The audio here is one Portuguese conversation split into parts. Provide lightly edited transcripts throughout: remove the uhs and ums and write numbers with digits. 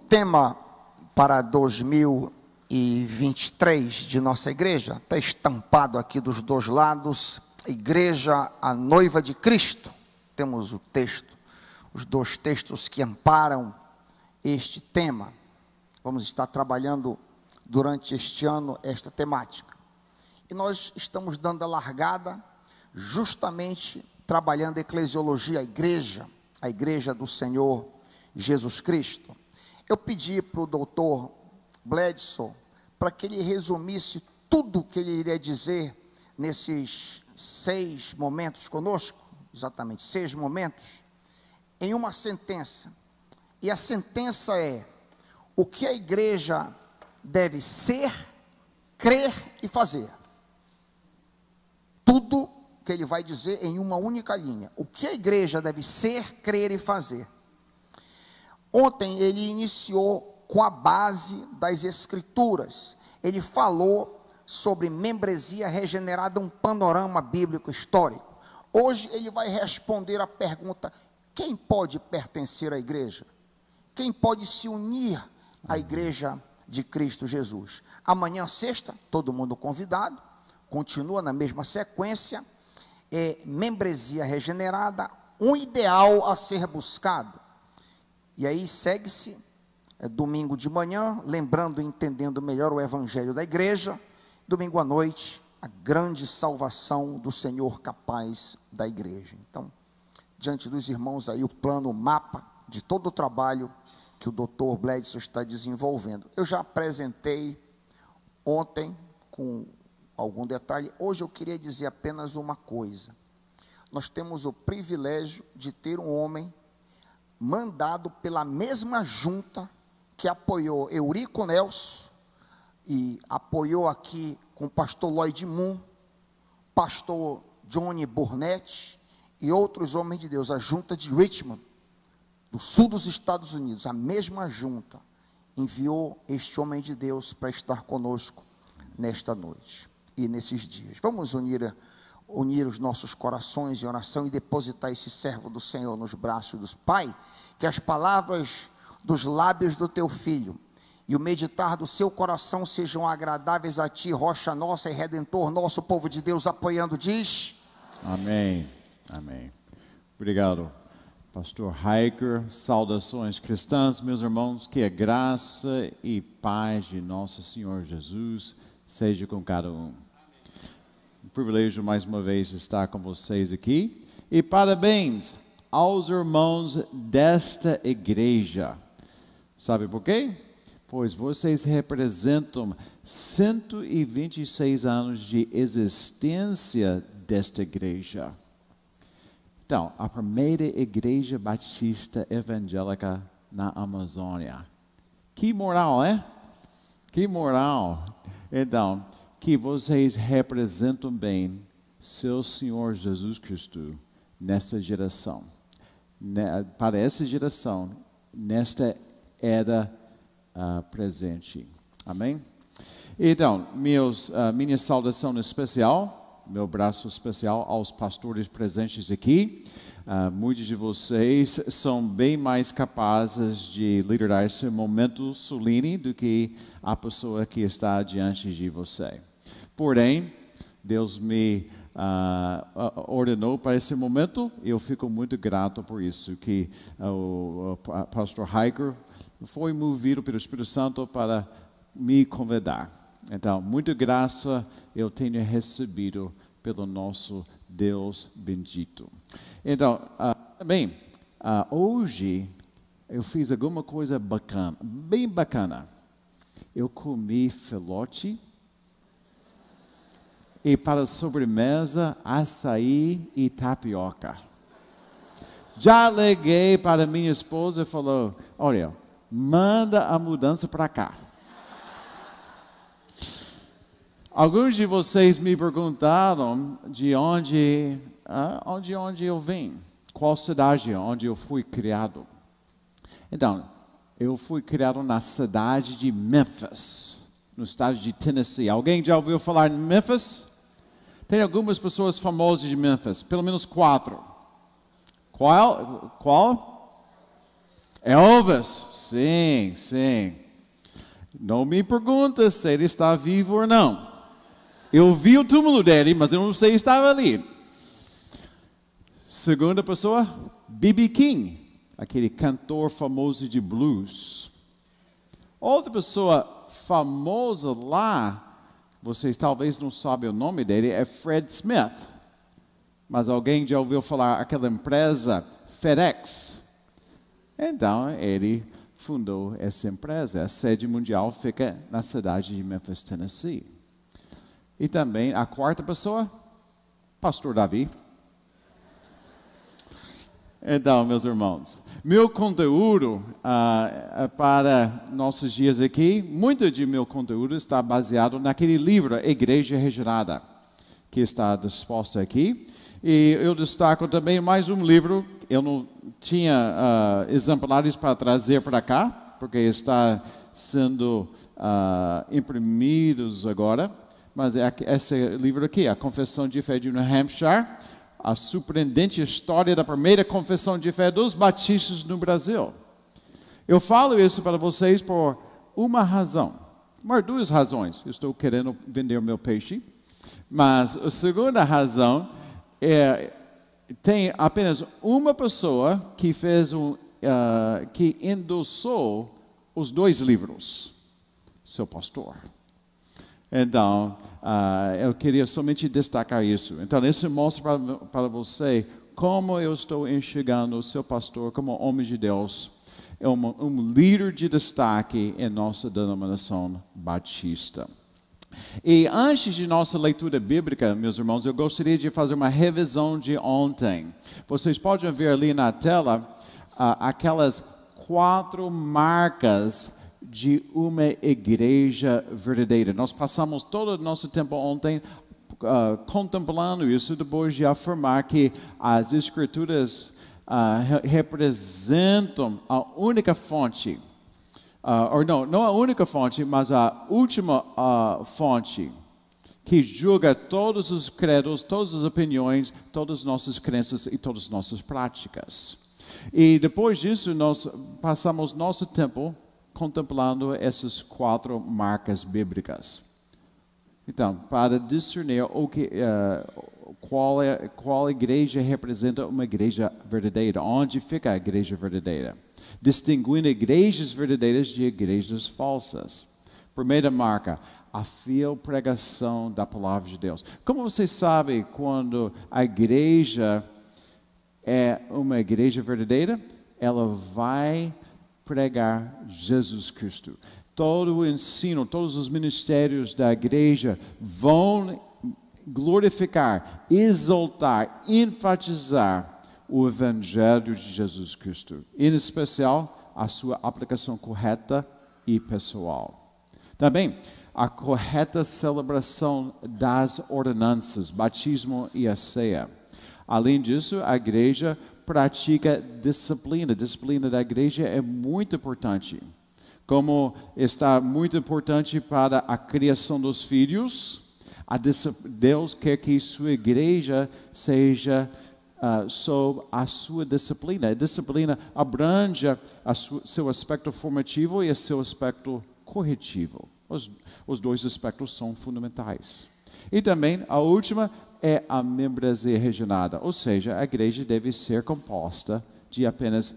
tema para 2023 de nossa igreja, está estampado aqui dos dois lados, Igreja, a noiva de Cristo. Temos o texto, os dois textos que amparam este tema. Vamos estar trabalhando durante este ano esta temática. E nós estamos dando a largada, justamente trabalhando a eclesiologia, a igreja do Senhor Jesus Cristo. Eu pedi para o doutor Bledsoe para que ele resumisse tudo o que ele iria dizer nesses 6 momentos conosco, exatamente 6 momentos, em uma sentença. E a sentença é: o que a igreja deve ser, crer e fazer. Tudo que ele vai dizer em uma única linha. O que a igreja deve ser, crer e fazer. Ontem ele iniciou com a base das Escrituras. Ele falou sobre membresia regenerada, um panorama bíblico histórico. Hoje ele vai responder a pergunta: quem pode pertencer à igreja? Quem pode se unir à igreja de Cristo Jesus? Amanhã, sexta, todo mundo convidado, continua na mesma sequência, membresia regenerada, um ideal a ser buscado. E aí segue-se, domingo de manhã, lembrando e entendendo melhor o evangelho da igreja. Domingo à noite, a grande salvação do Senhor capaz da igreja. Então, diante dos irmãos aí, o plano, o mapa de todo o trabalho que o Dr. Bledsoe está desenvolvendo. Eu já apresentei ontem com algum detalhe. Hoje eu queria dizer apenas uma coisa. Nós temos o privilégio de ter um homem mandado pela mesma junta que apoiou Eurico Nelson e apoiou aqui com o pastor Lloyd Moon, pastor Johnny Burnett e outros homens de Deus, a junta de Richmond, do sul dos Estados Unidos. A mesma junta enviou este homem de Deus para estar conosco nesta noite e nesses dias. Vamos unir os nossos corações em oração e depositar esse servo do Senhor nos braços do Pai. Que as palavras dos lábios do teu filho e o meditar do seu coração sejam agradáveis a ti, rocha nossa e redentor nosso. Povo de Deus apoiando diz: amém, amém. Obrigado, pastor Hiker. Saudações cristãs, meus irmãos. Que a graça e paz de nosso Senhor Jesus seja com cada um. Um privilégio mais uma vez estar com vocês aqui, e parabéns aos irmãos desta igreja. Sabe por quê? Pois vocês representam 126 anos de existência desta igreja. Então, a primeira igreja batista evangélica na Amazônia. Que moral, é? Que moral. Então, que vocês representam bem seu Senhor Jesus Cristo nesta geração. Para essa geração, nesta era presente. Amém? Então, minha saudação especial, meu braço especial aos pastores presentes aqui. Muitos de vocês são bem mais capazes de liderar esse momento solene do que a pessoa que está diante de você. Porém, Deus me ordenou para esse momento, e eu fico muito grato por isso, que o pastor Hiker foi movido pelo Espírito Santo para me convidar. Então, muita graça eu tenho recebido pelo nosso Deus bendito. Então, também, hoje eu fiz alguma coisa bacana, bem bacana. Eu comi filote. E para a sobremesa, açaí e tapioca. Já liguei para minha esposa e falou: olha, manda a mudança para cá. Alguns de vocês me perguntaram de onde eu vim, qual cidade onde eu fui criado. Então, eu fui criado na cidade de Memphis, no estado de Tennessee. Alguém já ouviu falar em Memphis? Tem algumas pessoas famosas de Memphis, pelo menos 4. Qual? Elvis, sim, sim. Não me pergunta se ele está vivo ou não. Eu vi o túmulo dele, mas eu não sei se estava ali. Segunda pessoa, B.B. King, aquele cantor famoso de blues. Outra pessoa famosa lá, vocês talvez não sabem o nome dele, é Fred Smith. Mas alguém já ouviu falar aquela empresa FedEx? Então, ele fundou essa empresa. A sede mundial fica na cidade de Memphis, Tennessee. E também a quarta pessoa, Pastor Davi. Então, meus irmãos, meu conteúdo para nossos dias aqui, muito de meu conteúdo está baseado naquele livro, Igreja Regenerada, que está disposto aqui. E eu destaco também mais um livro. Eu não tinha exemplares para trazer para cá, porque está sendo imprimidos agora. Mas é esse livro aqui, A Confissão de Fé de New Hampshire, a surpreendente história da primeira confissão de fé dos batistas no Brasil. Eu falo isso para vocês por uma razão, duas razões. Estou querendo vender o meu peixe, mas a segunda razão é tem apenas uma pessoa que fez que endossou os dois livros, seu pastor. Então, eu queria somente destacar isso. Então, isso mostra para você como eu estou enxergando o seu pastor como homem de Deus, um líder de destaque em nossa denominação batista. E antes de nossa leitura bíblica, meus irmãos, eu gostaria de fazer uma revisão de ontem. Vocês podem ver ali na tela aquelas 4 marcas de uma igreja verdadeira. Nós passamos todo o nosso tempo ontem contemplando isso, depois de afirmar que as Escrituras representam a única fonte, não a única fonte, mas a última fonte que julga todos os credos, todas as opiniões, todas as nossas crenças e todas as nossas práticas. E depois disso, nós passamos nosso tempo contemplando essas 4 marcas bíblicas. Então, para discernir qual igreja representa uma igreja verdadeira, onde fica a igreja verdadeira, distinguindo igrejas verdadeiras de igrejas falsas. Primeira marca, a fiel pregação da palavra de Deus. Como vocês sabem quando a igreja é uma igreja verdadeira? Ela vai pregar Jesus Cristo. Todo o ensino, todos os ministérios da igreja vão glorificar, exaltar, enfatizar o Evangelho de Jesus Cristo. Em especial, a sua aplicação correta e pessoal. Também, a correta celebração das ordenanças, batismo e a ceia. Além disso, a igreja pratica disciplina. A disciplina da igreja é muito importante. Como está muito importante para a criação dos filhos, Deus quer que sua igreja seja sob a sua disciplina. A disciplina abrange seu aspecto formativo e seu aspecto corretivo. Os dois aspectos são fundamentais. E também a última é a membresia regenerada, ou seja, a igreja deve ser composta de apenas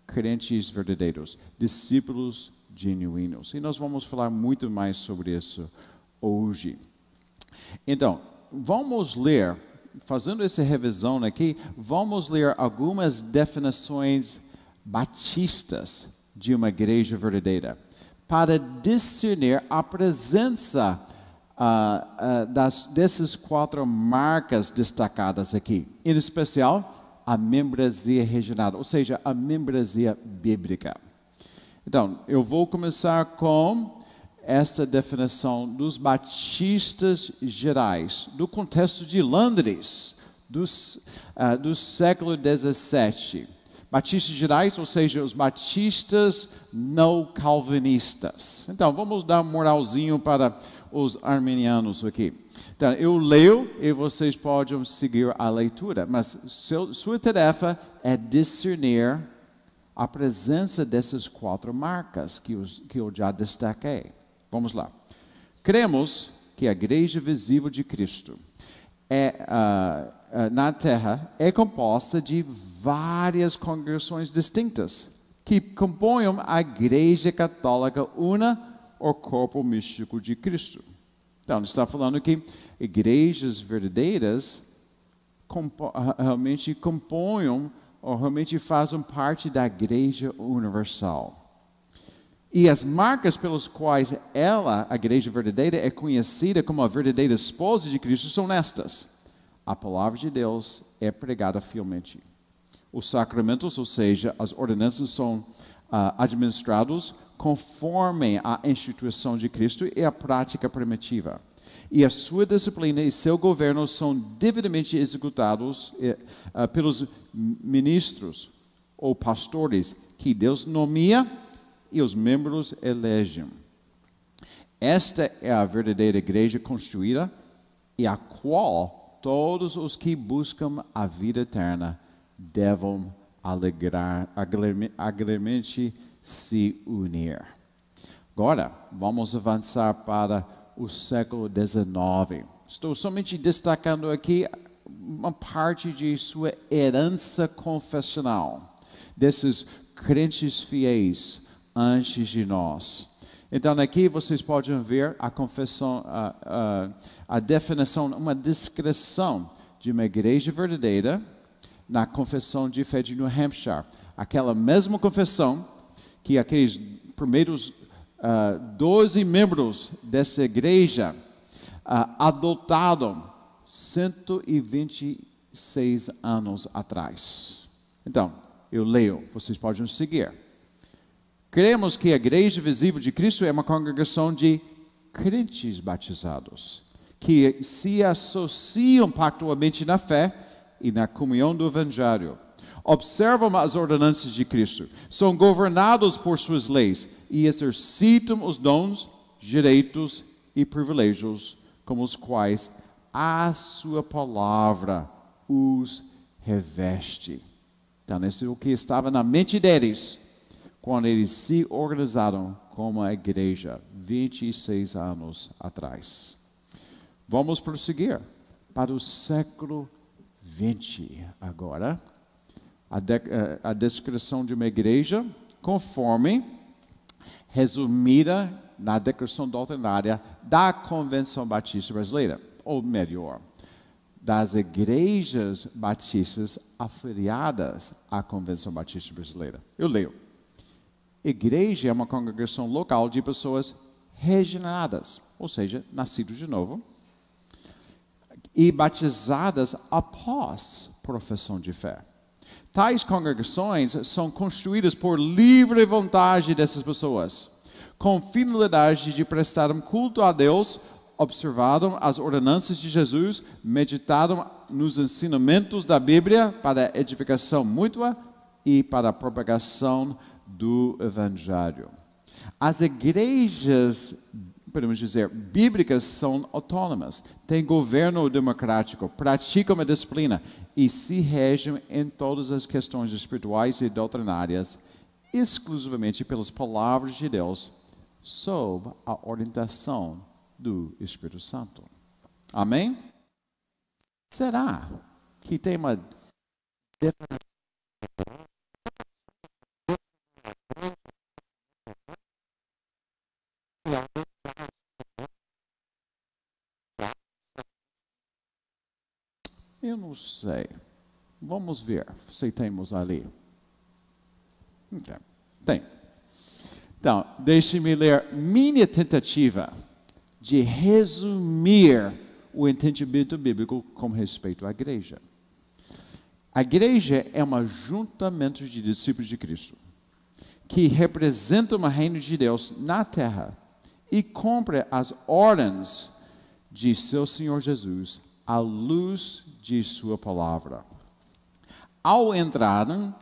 crentes verdadeiros, discípulos genuínos. E nós vamos falar muito mais sobre isso hoje. Então, vamos ler, fazendo essa revisão aqui, vamos ler algumas definições batistas de uma igreja verdadeira, para discernir a presença dessas 4 marcas destacadas aqui, em especial a membresia regenerada, ou seja, a membresia bíblica. Então, eu vou começar com esta definição dos batistas gerais, do contexto de Londres, do século XVII. Batistas gerais, ou seja, os batistas não calvinistas. Então, vamos dar um moralzinho para os arminianos aqui. Então, eu leio e vocês podem seguir a leitura, mas sua tarefa é discernir a presença dessas 4 marcas que eu já destaquei. Vamos lá. Cremos que a igreja visível de Cristo na Terra é composta de várias congregações distintas que compõem a Igreja Católica una, o corpo místico de Cristo. Então, está falando que igrejas verdadeiras realmente compõem ou realmente fazem parte da Igreja Universal. E as marcas pelas quais a igreja verdadeira, é conhecida como a verdadeira esposa de Cristo são estas. A palavra de Deus é pregada fielmente. Os sacramentos, ou seja, as ordenanças são administrados conforme a instituição de Cristo e a prática primitiva. E a sua disciplina e seu governo são devidamente executados pelos ministros ou pastores que Deus nomeia e os membros elegem. Esta é a verdadeira igreja construída e a qual todos os que buscam a vida eterna devem alegremente se unir. Agora, vamos avançar para o século XIX. Estou somente destacando aqui uma parte de sua herança confessional, desses crentes fiéis antes de nós. Então aqui vocês podem ver a confissão, a definição, uma descrição de uma igreja verdadeira na confissão de fé de New Hampshire. Aquela mesma confissão que aqueles primeiros 12 membros dessa igreja adotaram 126 anos atrás. Então, eu leio, vocês podem seguir. Cremos que a igreja visível de Cristo é uma congregação de crentes batizados, que se associam pactualmente na fé e na comunhão do Evangelho. Observam as ordenanças de Cristo, são governados por suas leis e exercitam os dons, direitos e privilégios com os quais a sua palavra os reveste. Então, isso é o que estava na mente deles quando eles se organizaram como a igreja 26 anos atrás. Vamos prosseguir para o século XX agora. A descrição de uma igreja conforme resumida na declaração doutrinária da Convenção Batista Brasileira, ou melhor, das igrejas batistas afiliadas à Convenção Batista Brasileira. Eu leio. Igreja é uma congregação local de pessoas regeneradas, ou seja, nascidos de novo, e batizadas após profissão de fé. Tais congregações são construídas por livre vontade dessas pessoas, com finalidade de prestar um culto a Deus, observaram as ordenanças de Jesus, meditaram nos ensinamentos da Bíblia para edificação mútua e para a propagação do Evangelho. As igrejas, podemos dizer, bíblicas são autônomas, têm governo democrático, praticam a disciplina e se regem em todas as questões espirituais e doutrinárias exclusivamente pelas palavras de Deus, sob a orientação do Espírito Santo. Amém? Será que tem uma definição? Eu não sei. Vamos ver se temos ali. Okay. Tem. Então, deixe-me ler minha tentativa de resumir o entendimento bíblico com respeito à igreja. A igreja é um ajuntamento de discípulos de Cristo que representa o reino de Deus na terra e cumpre as ordens de seu Senhor Jesus à luz de sua palavra. Ao entrarem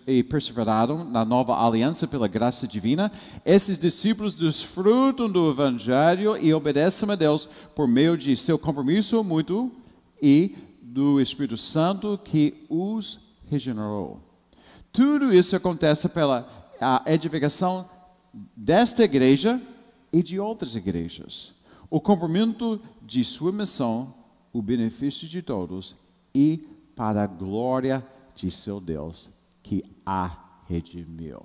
e perseveraram na nova aliança pela graça divina, esses discípulos desfrutam do Evangelho e obedecem a Deus por meio de seu compromisso mútuo e do Espírito Santo que os regenerou. Tudo isso acontece pela a edificação desta igreja e de outras igrejas. O cumprimento de sua missão, o benefício de todos e para a glória de seu Deus, que a redimiu.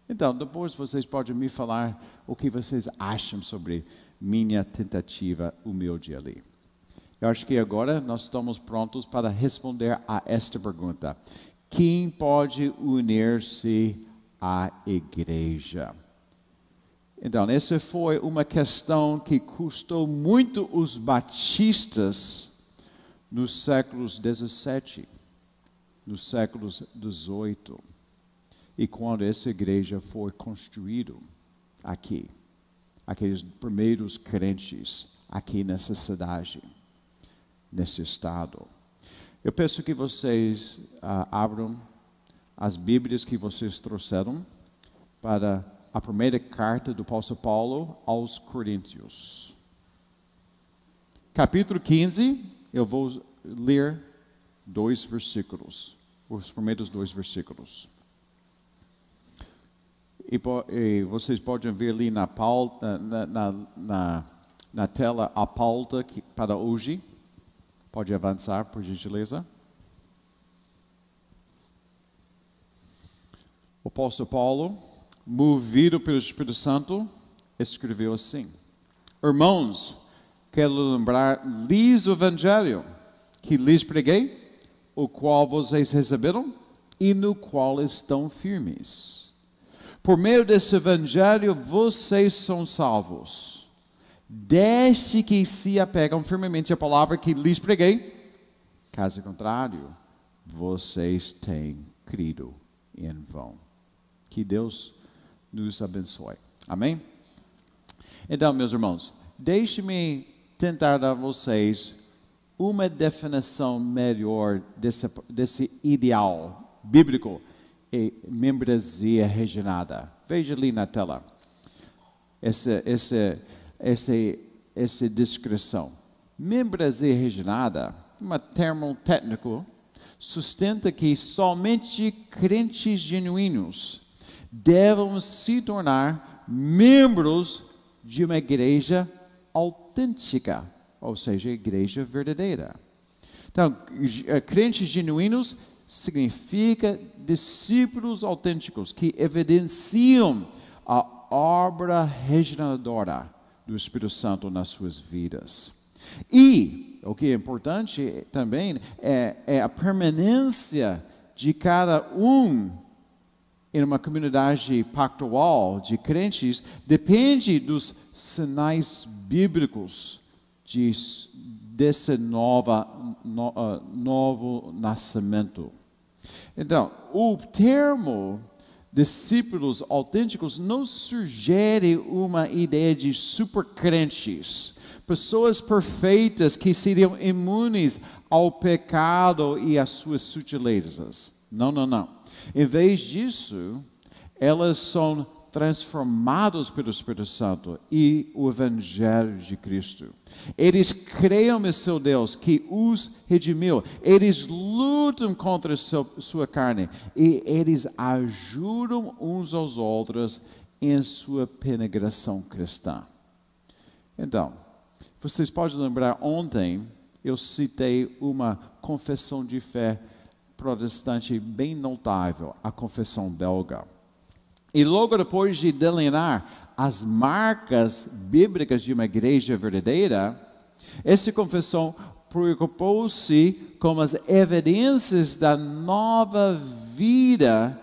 Então, depois vocês podem me falar o que vocês acham sobre minha tentativa humilde ali. Eu acho que agora nós estamos prontos para responder a esta pergunta. Quem pode unir-se à igreja? Então, essa foi uma questão que custou muito os batistas nos séculos 17, nos séculos 18. E quando essa igreja foi construída aqui, aqueles primeiros crentes aqui nessa cidade, nesse estado. Eu peço que vocês abram as Bíblias que vocês trouxeram para a primeira carta do apóstolo Paulo aos Coríntios. Capítulo 15, eu vou ler 2 versículos, os primeiros 2 versículos. E vocês podem ver ali na pauta, na tela a pauta para hoje. Pode avançar, por gentileza. O apóstolo Paulo, movido pelo Espírito Santo, escreveu assim: Irmãos, quero lembrar-lhes o evangelho que lhes preguei, o qual vocês receberam e no qual estão firmes. Por meio desse evangelho, vocês são salvos, desde que se apegam firmemente à palavra que lhes preguei. Caso contrário, vocês têm crido em vão. Que Deus nos abençoe. Amém? Então, meus irmãos, deixe-me tentar dar a vocês uma definição melhor desse ideal bíblico e membresia regenerada. Veja ali na tela essa descrição. Membresia regenerada, um termo técnico, sustenta que somente crentes genuínos devem se tornar membros de uma igreja autêntica, ou seja, igreja verdadeira. Então, crentes genuínos significa discípulos autênticos que evidenciam a obra regeneradora do Espírito Santo nas suas vidas. E o que é importante também é a permanência de cada um em uma comunidade pactual de crentes depende dos sinais bíblicos desse novo nascimento. Então, o termo discípulos autênticos não sugere uma ideia de supercrentes, pessoas perfeitas que seriam imunes ao pecado e às suas sutilezas. Não, não, não. Em vez disso, elas são transformados pelo Espírito Santo e o Evangelho de Cristo. Eles creem no seu Deus que os redimiu. Eles lutam contra sua carne e eles ajudam uns aos outros em sua peregrinação cristã. Então, vocês podem lembrar, ontem eu citei uma confissão de fé protestante bem notável, a confissão belga. E logo depois de delinear as marcas bíblicas de uma igreja verdadeira, essa confissão preocupou-se com as evidências da nova vida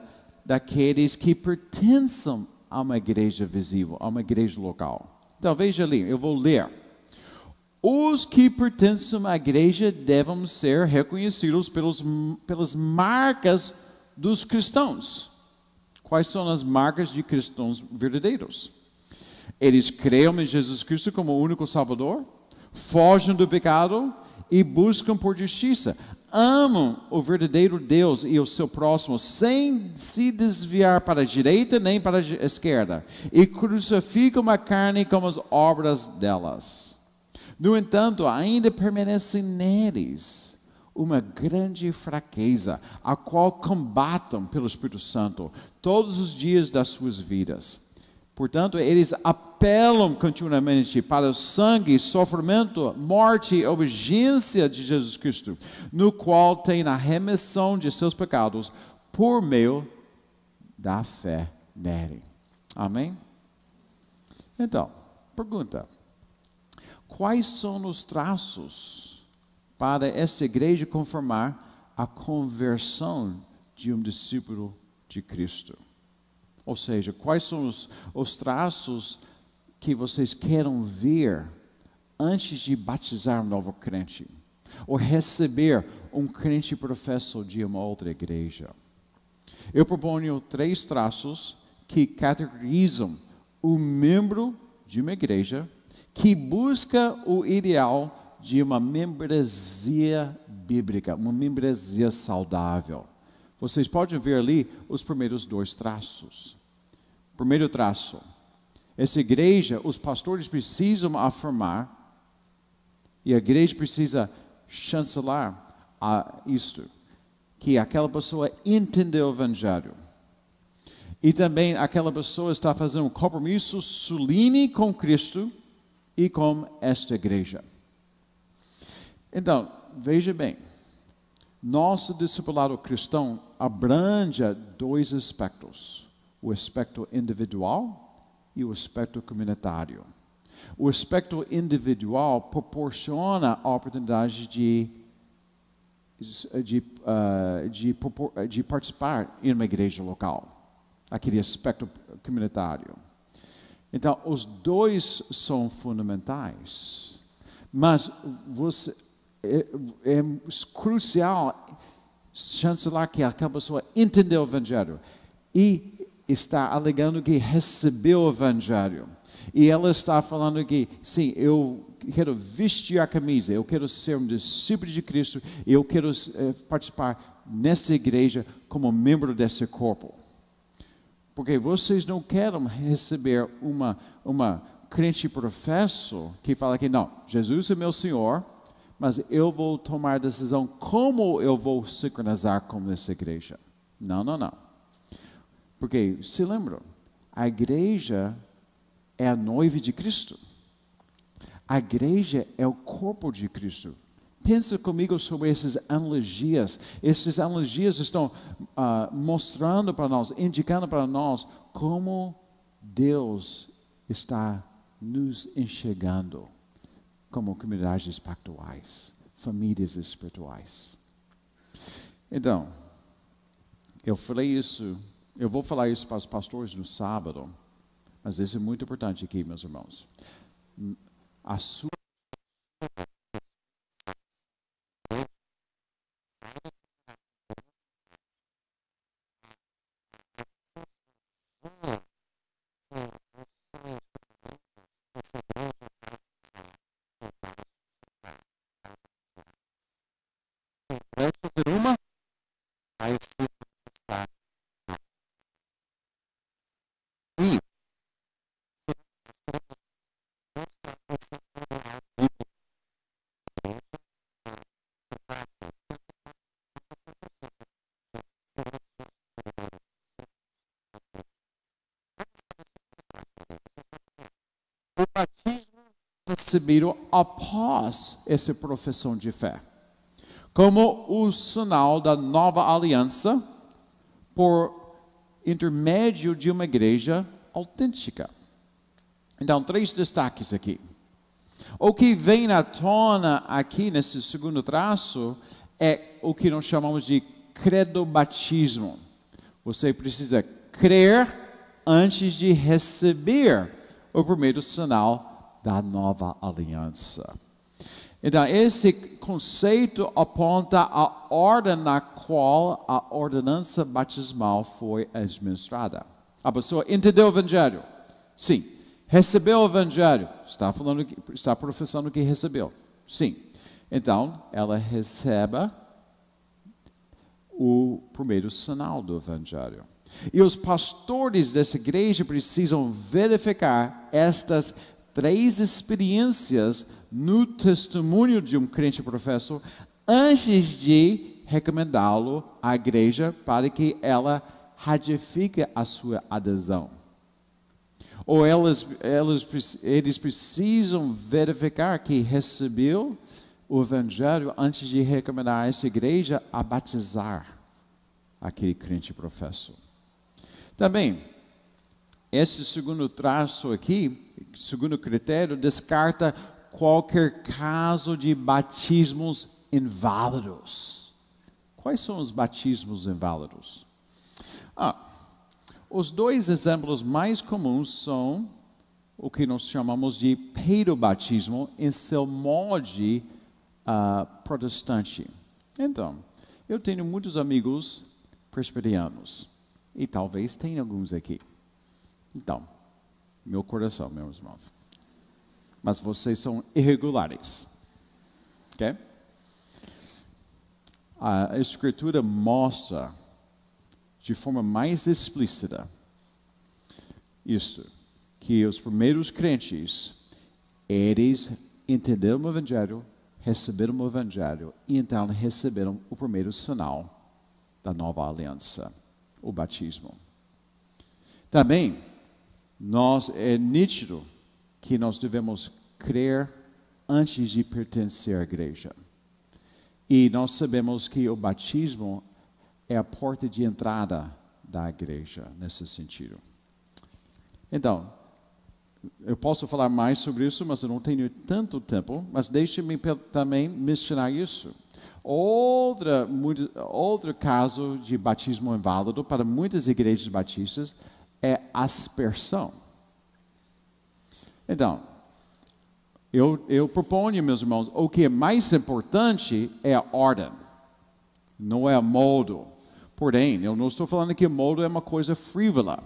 daqueles que pertencem a uma igreja visível, a uma igreja local. Então veja ali, eu vou ler. Os que pertencem à igreja devem ser reconhecidos pelas marcas dos cristãos. Quais são as marcas de cristãos verdadeiros? Eles creem em Jesus Cristo como o único Salvador, fogem do pecado e buscam por justiça. Amam o verdadeiro Deus e o seu próximo sem se desviar para a direita nem para a esquerda. E crucificam a carne como as obras delas. No entanto, ainda permanecem neles uma grande fraqueza, a qual combatem pelo Espírito Santo todos os dias das suas vidas. Portanto, eles apelam continuamente para o sangue, sofrimento, morte e obediência de Jesus Cristo, no qual tem a remissão de seus pecados por meio da fé nele. Amém? Então, pergunta: quais são os traços para esta igreja confirmar a conversão de um discípulo de Cristo? Ou seja, quais são os traços que vocês querem ver antes de batizar um novo crente? Ou receber um crente professo de uma outra igreja? Eu proponho 3 traços que caracterizam o membro de uma igreja que busca o ideal de uma membresia bíblica, uma membresia saudável. Vocês podem ver ali os primeiros 2 traços. Primeiro traço: essa igreja, os pastores precisam afirmar, e a igreja precisa chancelar isto, que aquela pessoa entendeu o Evangelho. E também aquela pessoa está fazendo um compromisso solene com Cristo e com esta igreja. Então, veja bem, nosso discipulado cristão abrange 2 aspectos: o aspecto individual e o aspecto comunitário. O aspecto individual proporciona a oportunidade de participar em uma igreja local, aquele aspecto comunitário. Então, os 2 são fundamentais, mas é crucial chancelar que aquela pessoa entendeu o Evangelho e está alegando que recebeu o Evangelho. E ela está falando que, sim, eu quero vestir a camisa, eu quero ser um discípulo de Cristo, eu quero participar nessa igreja como membro desse corpo. Porque vocês não querem receber uma crente professo que fala que não, Jesus é meu Senhor, mas eu vou tomar a decisão como eu vou sincronizar com essa igreja. Não, não, não. Porque, se lembram, a igreja é a noiva de Cristo. A igreja é o corpo de Cristo. Pensa comigo sobre essas analogias. Essas analogias estão mostrando para nós, indicando para nós como Deus está nos enxergando como comunidades pactuais, famílias espirituais. Então, eu vou falar isso para os pastores no sábado, mas isso é muito importante aqui, meus irmãos. A sua o batismo recebido após essa profissão de fé, como o sinal da nova aliança por intermédio de uma igreja autêntica. Então, 3 destaques aqui. O que vem à tona aqui nesse segundo traço é o que nós chamamos de credobatismo. Você precisa crer antes de receber o primeiro sinal da nova aliança. Então, esse conceito aponta a ordem na qual a ordenança batismal foi administrada. A pessoa entendeu o Evangelho? Sim. Recebeu o Evangelho? Está professando que recebeu? Sim. Então, ela recebe o primeiro sinal do Evangelho. E os pastores dessa igreja precisam verificar estas 3 experiências no testemunho de um crente professor antes de recomendá-lo à igreja para que ela ratifique a sua adesão. Ou eles precisam verificar que recebeu o Evangelho antes de recomendar a essa igreja a batizar aquele crente professo. Também, esse segundo traço aqui, segundo critério, descarta qualquer caso de batismos inválidos. Quais são os batismos inválidos? Os dois exemplos mais comuns são o que nós chamamos de peidobatismo em seu molde protestante. Então, eu tenho muitos amigos presbiterianos e talvez tenha alguns aqui. Então, meu coração, meus irmãos. Mas vocês são irregulares. Ok? A Escritura mostra de forma mais explícita isso, que os primeiros crentes, eles entenderam o Evangelho, receberam o Evangelho e então receberam o primeiro sinal da nova aliança, o batismo. Também, é nítido que nós devemos crer antes de pertencer à igreja. E nós sabemos que o batismo é a porta de entrada da igreja, nesse sentido. Então, eu posso falar mais sobre isso, mas eu não tenho tanto tempo, mas deixe-me também mencionar isso. Outro caso de batismo inválido para muitas igrejas batistas é aspersão. Então, eu proponho, meus irmãos, o que é mais importante é a ordem, não é o modo. Porém, eu não estou falando que o modo é uma coisa frívola.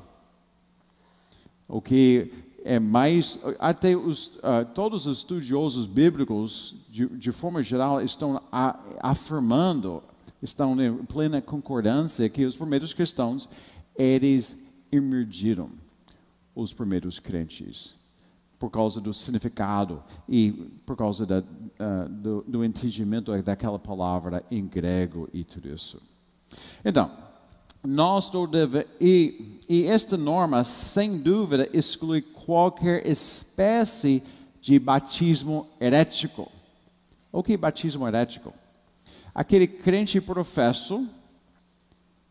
O que é mais, até todos os estudiosos bíblicos, de forma geral, estão afirmando, estão em plena concordância que os primeiros cristãos, eles emergiram os primeiros crentes, por causa do significado e por causa do entendimento daquela palavra em grego e tudo isso. Então, esta norma, sem dúvida, exclui qualquer espécie de batismo herético. O que é batismo herético? Aquele crente professo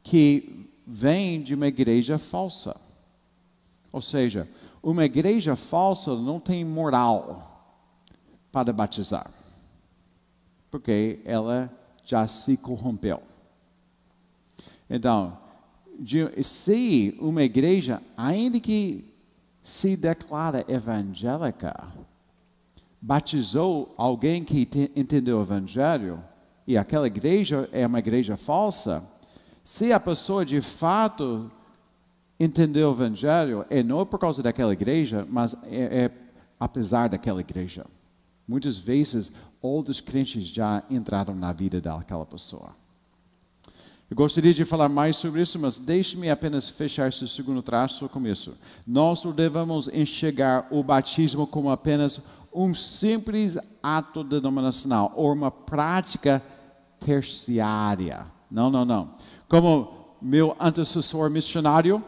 que vem de uma igreja falsa. Ou seja, uma igreja falsa não tem moral para batizar, porque ela já se corrompeu. Então, se uma igreja, ainda que se declara evangélica, batizou alguém que entendeu o evangelho, e aquela igreja é uma igreja falsa, se a pessoa de fato entendeu o evangelho, não é por causa daquela igreja, mas é apesar daquela igreja. Muitas vezes, outros crentes já entraram na vida daquela pessoa. Eu gostaria de falar mais sobre isso, mas deixe-me apenas fechar esse segundo traço com isso. Nós não devemos enxergar o batismo como apenas um simples ato denominacional ou uma prática terciária. Não, não, não. Como meu antecessor missionário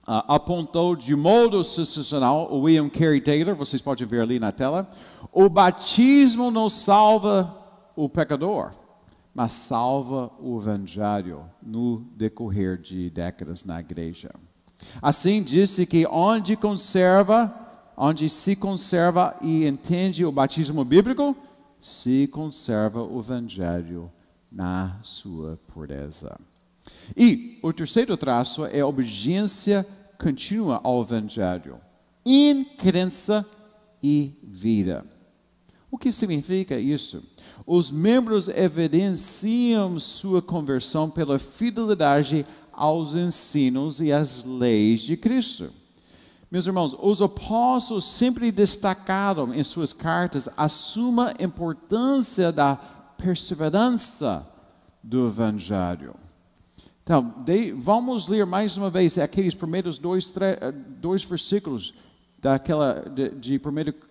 apontou de modo sensacional, o William Carey Taylor, vocês podem ver ali na tela, o batismo não salva o pecador, mas salva o evangelho no decorrer de décadas na igreja. Assim disse que onde se conserva e entende o batismo bíblico, se conserva o evangelho na sua pureza. E o terceiro traço é a obediência contínua ao evangelho, em crença e vida. O que significa isso? Os membros evidenciam sua conversão pela fidelidade aos ensinos e às leis de Cristo. Meus irmãos, os apóstolos sempre destacaram em suas cartas a suma importância da perseverança do evangelho. Então, vamos ler mais uma vez aqueles primeiros dois versículos de 1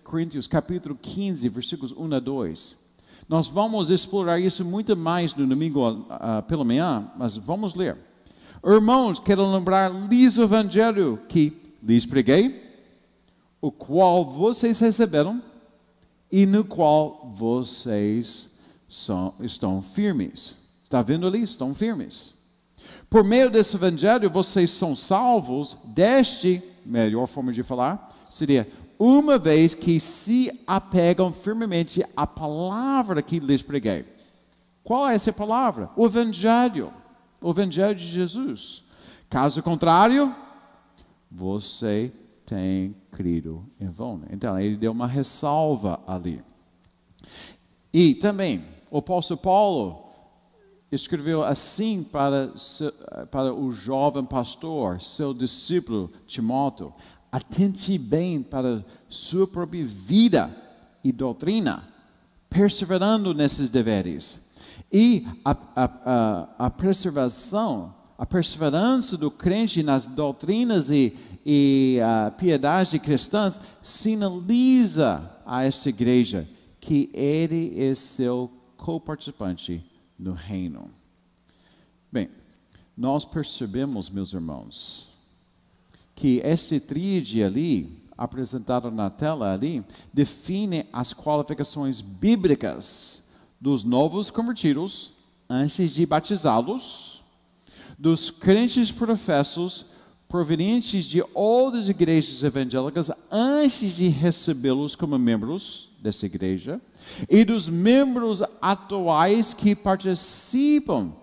Coríntios, capítulo 15, versículos 1 a 2. Nós vamos explorar isso muito mais no domingo pela manhã, mas vamos ler. Irmãos, quero lembrar-lhes o evangelho que lhes preguei, o qual vocês receberam e no qual vocês estão firmes. Está vendo ali? Estão firmes. Por meio desse evangelho, vocês são salvos deste, melhor forma de falar, seria uma vez que se apegam firmemente à palavra que lhes preguei. Qual é essa palavra? O evangelho de Jesus. Caso contrário, você tem crido em vão. Então, ele deu uma ressalva ali. E também, o apóstolo Paulo escreveu assim para o jovem pastor, seu discípulo Timóteo: atente bem para sua própria vida e doutrina, perseverando nesses deveres. E a perseverança do crente nas doutrinas e a piedade cristãs sinaliza a esta igreja que ele é seu co-participante no reino. Bem, nós percebemos, meus irmãos, que este tríade ali, apresentado na tela ali, define as qualificações bíblicas dos novos convertidos antes de batizá-los, dos crentes professos provenientes de outras igrejas evangélicas antes de recebê-los como membros dessa igreja, e dos membros atuais que participam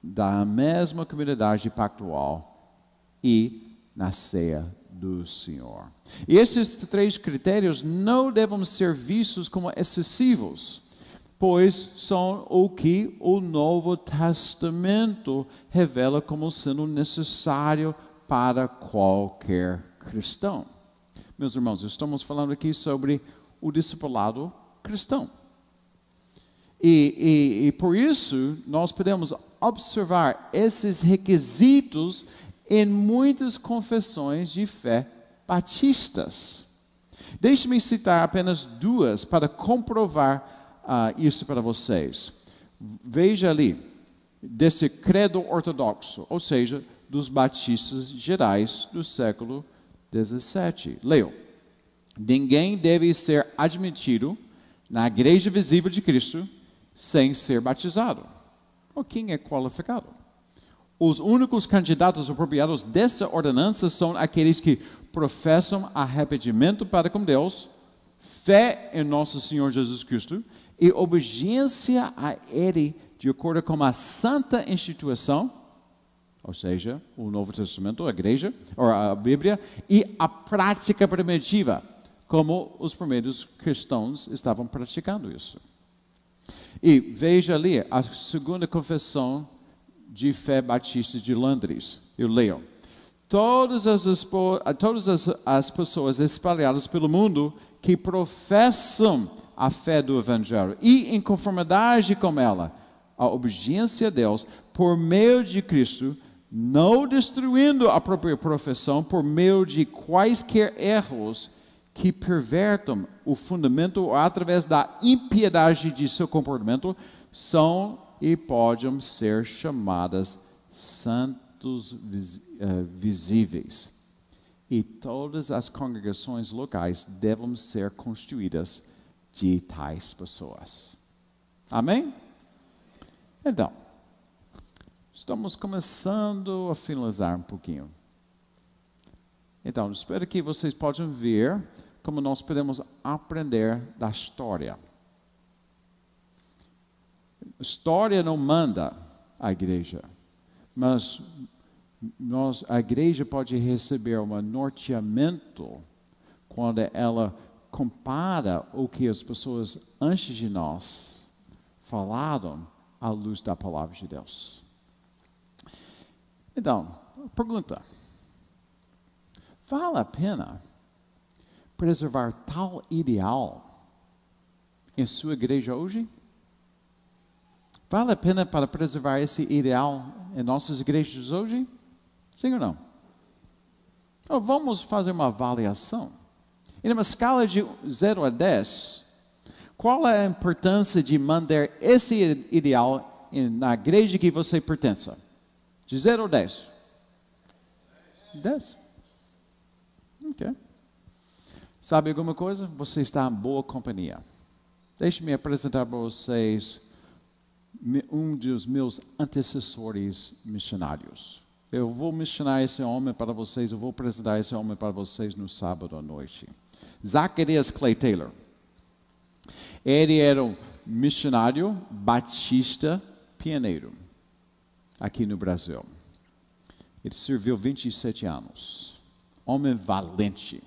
da mesma comunidade pactual e na ceia do Senhor. E esses três critérios não devem ser vistos como excessivos, pois são o que o Novo Testamento revela como sendo necessário para qualquer cristão. Meus irmãos, estamos falando aqui sobre o discipulado cristão. E por isso, nós podemos observar esses requisitos em muitas confissões de fé batistas. Deixe-me citar apenas duas para comprovar isso para vocês. Veja ali, desse credo ortodoxo, ou seja, dos batistas gerais do século XVII. Leiam. Ninguém deve ser admitido na igreja visível de Cristo sem ser batizado. Ou quem é qualificado? Os únicos candidatos apropriados dessa ordenança são aqueles que professam arrependimento para com Deus, fé em nosso Senhor Jesus Cristo e obediência a Ele de acordo com a santa instituição, ou seja, o Novo Testamento, a igreja, ou a Bíblia, e a prática primitiva, como os primeiros cristãos estavam praticando isso. E veja ali a segunda confissão de fé batista de Londres. Eu leio. Todas as pessoas espalhadas pelo mundo que professam a fé do Evangelho e em conformidade com ela, a obediência a Deus por meio de Cristo, não destruindo a própria profissão por meio de quaisquer erros que pervertam o fundamento ou através da impiedade de seu comportamento, são e podem ser chamadas santos visíveis. E todas as congregações locais devem ser constituídas de tais pessoas. Amém? Então, estamos começando a finalizar um pouquinho. Então, espero que vocês possam ver como nós podemos aprender da história. História não manda a igreja, mas a igreja pode receber um norteamento quando ela compara o que as pessoas antes de nós falaram à luz da palavra de Deus. Então, pergunta: vale a pena preservar tal ideal em sua igreja hoje? Vale a pena para preservar esse ideal em nossas igrejas hoje? Sim ou não? Então vamos fazer uma avaliação. Em uma escala de 0 a 10, Qual é a importância de manter esse ideal na igreja que você pertence? De 0 a 10? 10. Ok. Sabe alguma coisa? Você está em boa companhia. Deixe-me apresentar para vocês um dos meus antecessores missionários. Eu vou missionar esse homem para vocês, eu vou apresentar esse homem para vocês no sábado à noite. Zacarias Clay Taylor. Ele era um missionário batista pioneiro aqui no Brasil. Ele serviu 27 anos. Homem valente.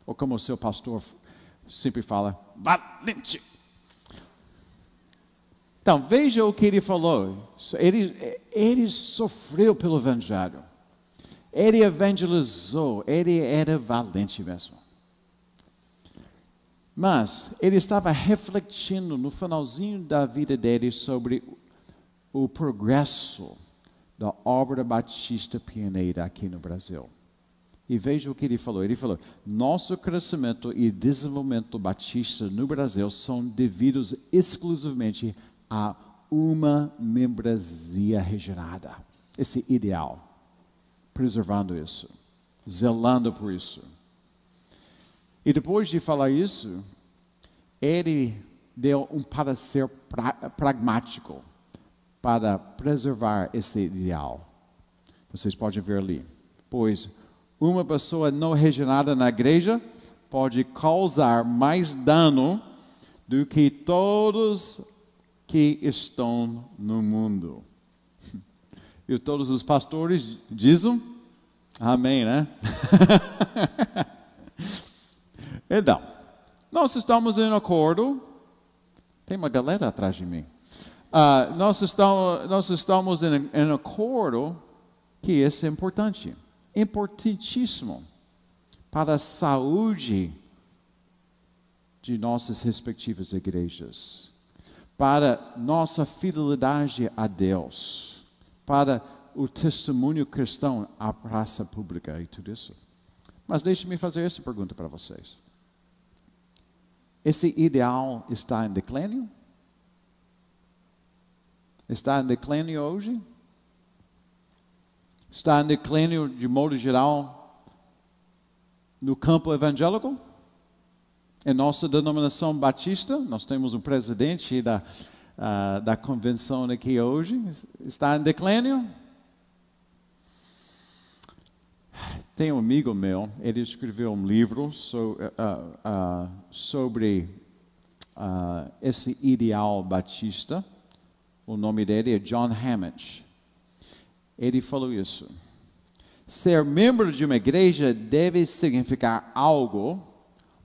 Ou como o seu pastor sempre fala, valente. Então, veja o que ele falou. Ele sofreu pelo evangelho. Ele evangelizou. Ele era valente mesmo. Mas ele estava refletindo no finalzinho da vida dele sobre o progresso da obra batista pioneira aqui no Brasil. E veja o que ele falou. Ele falou, nosso crescimento e desenvolvimento batista no Brasil são devidos exclusivamente a uma membresia regenerada. Esse ideal. Preservando isso. Zelando por isso. E depois de falar isso, ele deu um parecer pragmático para preservar esse ideal. Vocês podem ver ali. Pois uma pessoa não regenerada na igreja pode causar mais dano do que todos que estão no mundo. E todos os pastores dizem, amém, né? Então, nós estamos em acordo. Tem uma galera atrás de mim. Nós estamos em acordo que isso é importante. Importantíssimo para a saúde de nossas respectivas igrejas, para nossa fidelidade a Deus, para o testemunho cristão à praça pública e tudo isso. Mas deixe-me fazer essa pergunta para vocês. Esse ideal está em declínio? Está em declínio hoje? Está em declínio de modo geral no campo evangélico? Em nossa denominação batista, nós temos um presidente da convenção aqui hoje. Está em declínio? Tem um amigo meu, ele escreveu um livro sobre esse ideal batista. O nome dele é John Hammett. Ele falou isso. Ser membro de uma igreja deve significar algo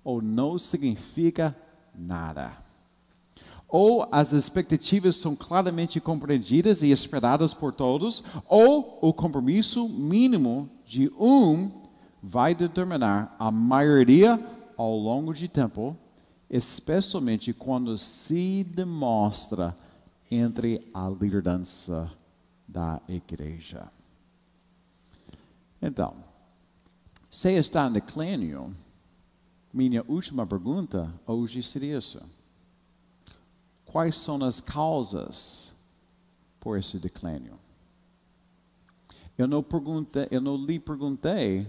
ou não significa nada. Ou as expectativas são claramente compreendidas e esperadas por todos, ou o compromisso mínimo de vai determinar a maioria ao longo de tempo, especialmente quando se demonstra entre a liderança da igreja. Então, se está em declínio, minha última pergunta hoje seria essa. Quais são as causas por esse declínio? Eu não lhe perguntei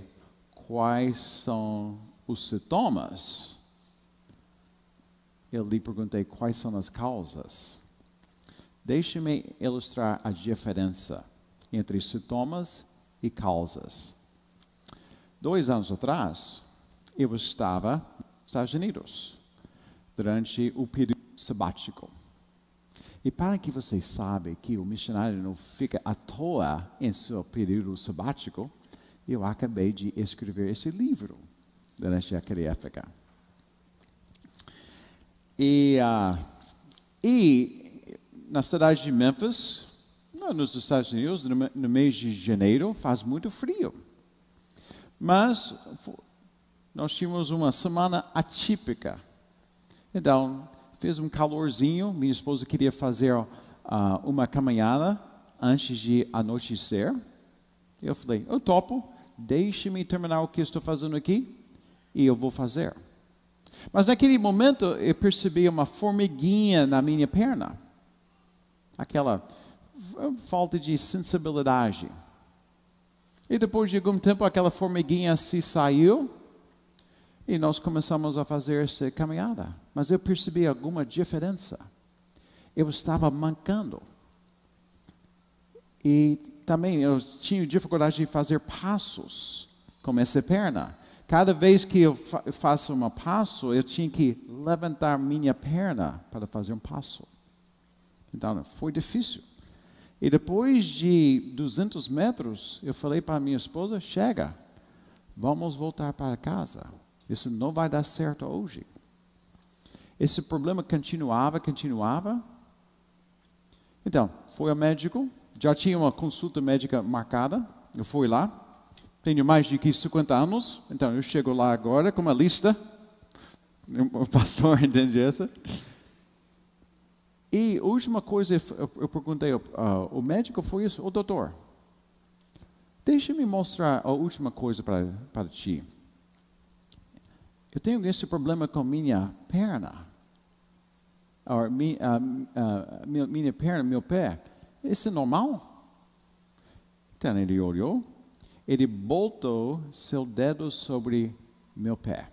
quais são os sintomas. Eu lhe perguntei quais são as causas. Deixe-me ilustrar a diferença entre sintomas e causas. 2 anos atrás, eu estava nos Estados Unidos, durante o período sabático. E para que vocês saibam que o missionário não fica à toa em seu período sabático, eu acabei de escrever esse livro durante aquela época. E na cidade de Memphis, nos Estados Unidos, no mês de janeiro, faz muito frio. Mas nós tínhamos uma semana atípica. Então, fez um calorzinho, minha esposa queria fazer uma caminhada antes de anoitecer. Eu falei, eu topo, deixe-me terminar o que estou fazendo aqui e eu vou fazer. Mas naquele momento eu percebi uma formiguinha na minha perna. Aquela falta de sensibilidade. E depois de algum tempo aquela formiguinha se saiu e nós começamos a fazer essa caminhada. Mas eu percebi alguma diferença. Eu estava mancando. E também eu tinha dificuldade de fazer passos com essa perna. Cada vez que eu faço um passo, eu tinha que levantar minha perna para fazer um passo. Então, foi difícil. E depois de 200 metros, eu falei para minha esposa, chega, vamos voltar para casa. Isso não vai dar certo hoje. Esse problema continuava. Então, fui ao médico, já tinha uma consulta médica marcada, eu fui lá. Tenho mais de 50 anos, então eu chego lá agora com uma lista. O pastor entende essa. E a última coisa eu perguntei ao médico foi isso, o doutor, deixa-me mostrar a última coisa para ti. Eu tenho esse problema com minha perna. Minha perna, meu pé. Isso é normal? Então ele olhou. Ele botou seu dedo sobre meu pé.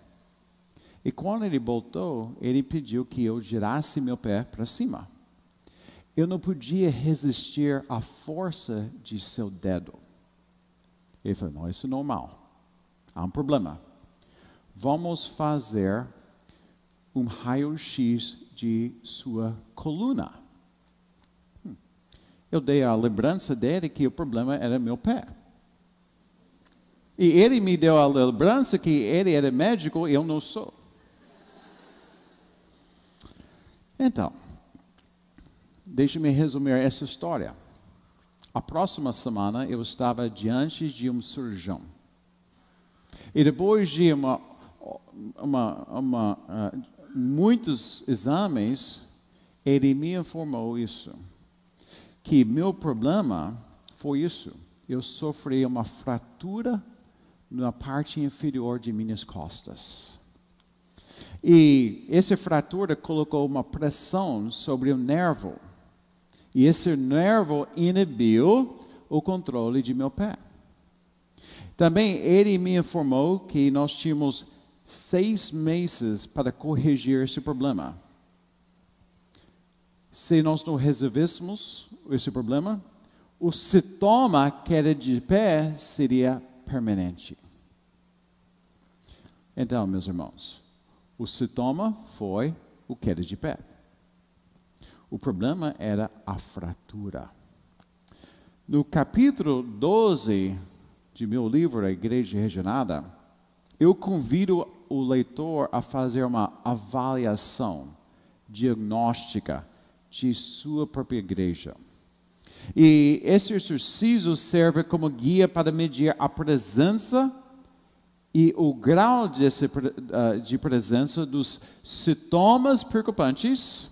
E quando ele botou, ele pediu que eu girasse meu pé para cima. Eu não podia resistir à força de seu dedo. Ele falou, não, isso é normal. Há um problema. Vamos fazer um raio-x de sua coluna. Eu dei a lembrança dele que o problema era meu pé. E ele me deu a lembrança que ele era médico e eu não sou. Então, deixe-me resumir essa história. A próxima semana eu estava diante de um cirurgião. E depois de muitos exames, ele me informou isso. Que meu problema foi isso. Eu sofri uma fratura na parte inferior de minhas costas. E essa fratura colocou uma pressão sobre o nervo. E esse nervo inibiu o controle de meu pé. Também ele me informou que nós tínhamos 6 meses para corrigir esse problema. Se nós não resolvêssemos esse problema, o sintoma queda de pé seria permanente. Então, meus irmãos, o sintoma foi o queda de pé. O problema era a fratura. No capítulo 12 de meu livro, A Igreja Regenerada, eu convido o leitor a fazer uma avaliação diagnóstica de sua própria igreja. E esse exercício serve como guia para medir a presença e o grau de presença dos sintomas preocupantes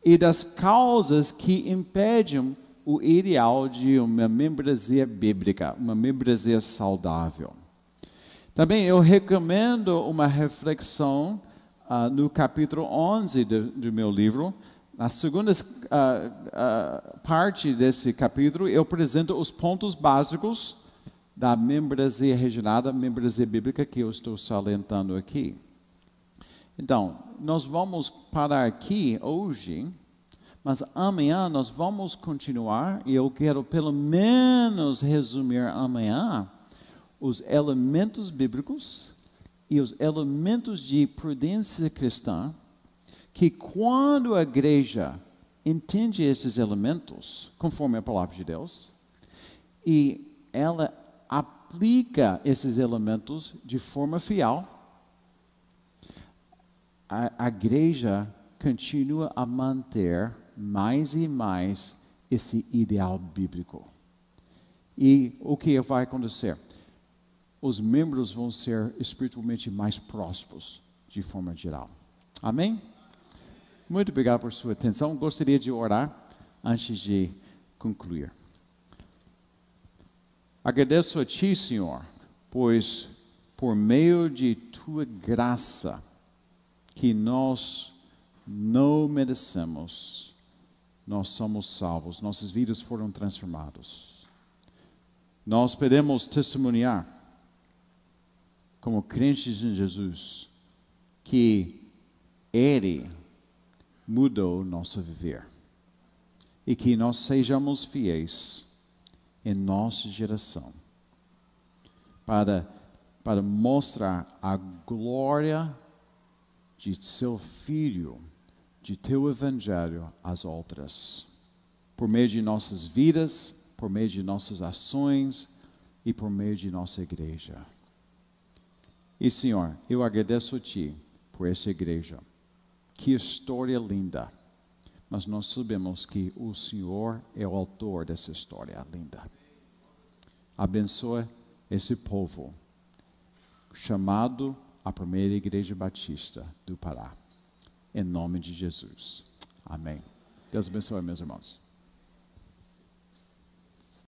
e das causas que impedem o ideal de uma membresia bíblica, uma membresia saudável. Também eu recomendo uma reflexão no capítulo 11 do meu livro. Na segunda parte desse capítulo, eu apresento os pontos básicos da membresia regenerada, membresia bíblica que eu estou salientando aqui. Então, nós vamos parar aqui hoje, mas amanhã nós vamos continuar e eu quero pelo menos resumir amanhã os elementos bíblicos e os elementos de prudência cristã que quando a igreja entende esses elementos, conforme a palavra de Deus, e ela aplica esses elementos de forma fiel, a igreja continua a manter mais e mais esse ideal bíblico. E o que vai acontecer? Os membros vão ser espiritualmente mais prósperos, de forma geral. Amém? Muito obrigado por sua atenção. Gostaria de orar antes de concluir. Agradeço a Ti, Senhor, pois por meio de Tua graça, que nós não merecemos, nós somos salvos, nossas vidas foram transformadas. Nós podemos testemunhar, como crentes em Jesus, que Ele mudou nosso viver. E que nós sejamos fiéis em nossa geração para mostrar a glória de seu Filho, de teu Evangelho às outras, por meio de nossas vidas, por meio de nossas ações e por meio de nossa igreja. E Senhor, eu agradeço a Ti por essa igreja. Que história linda! Mas nós sabemos que o Senhor é o autor dessa história linda. Abençoa esse povo, chamado a primeira Igreja Batista do Pará. Em nome de Jesus. Amém. Deus abençoe, meus irmãos.